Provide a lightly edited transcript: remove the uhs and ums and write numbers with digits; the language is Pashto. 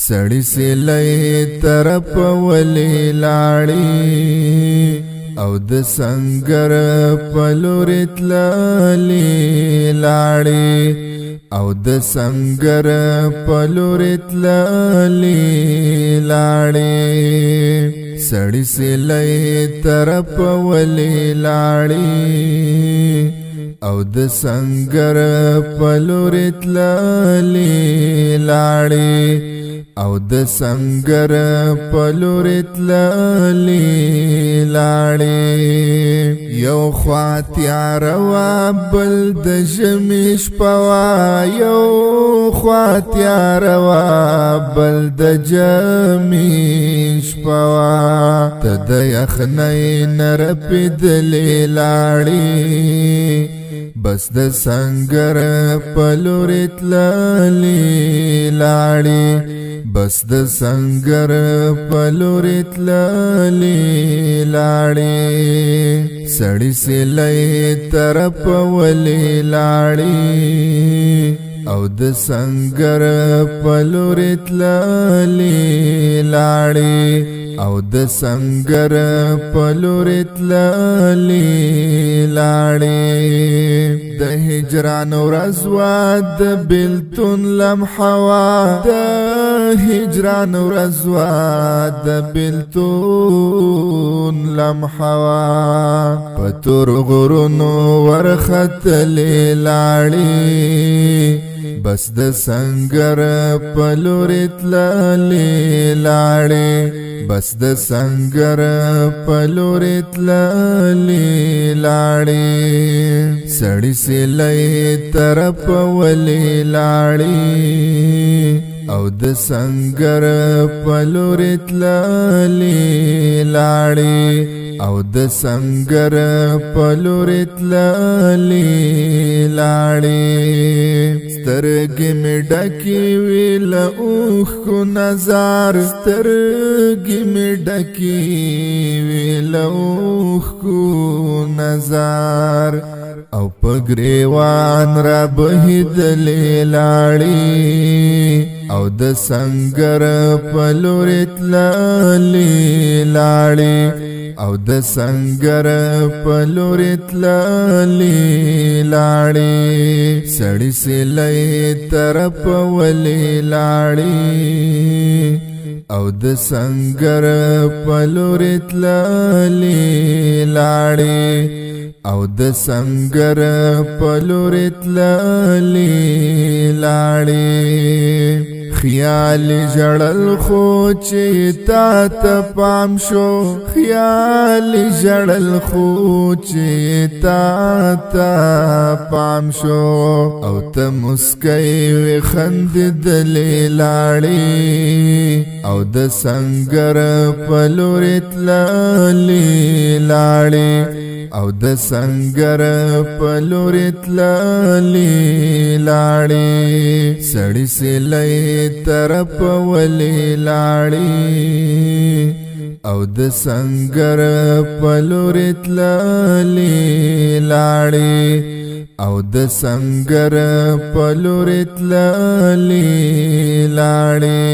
سړی سیلې طرف ولې لاړې او د سنگر پلور تللې لاړې او د سنگر پلور تللې لاړې سړی سیلې طرف ولې لاړې او د سنگر پلور تللې لاړې او د سنگر پلور تللې لاړې یو خوا تیار وا بل د ژمي شپه وا یو خوا تیار وا بل د ژمي شپه وا ته د یخنۍ نه رپېدلې لاړې بس د سنگر پلور تللې لاړې بس د سنگر پلور تللې لاړې سړی سیلې طرف ولې لاړې او د سنگر پلور تللې لاړې او د سنگر پلور تللې لاړې د هجران ورځ وا د بلتون لمحه وا د هجران ورځ وا د بلتون لمحه وا په تور غرونو ورختلې لاړې بس د سنگر پلور تللې لاړې بس د سنگر پلور تللې لاړې سړی سیلې طرف ولې لاړې او د سنگر پلور تللې لاړې او د سنگر پلور تللې لاړې سترګې مې ډکې وې له اوښکو نظر سترګې مې ډکې وې له اوښکو نظر او په ګریوان را بهېدلې لاړې او د سنگر پلور تللې لاړې او د سنگر پلور تللې لاړې سړی سیلې طرف ولې لاړې او د سنگر پلور تللې لاړې او د سنگر پلور تللې لاړې خیال جړل خو چې تا ته پام شو خیال جړل خو چې تا ته پام شو او ته مسکۍ وې خندېدلې لاړې او د سنگر پلور تللې لاړې او د سنگر پلور تللې لاړې سړی سیلې طرف ولې لاړې او د سنگر پلور تللې لاړې او د سنگر پلور تللې لاړې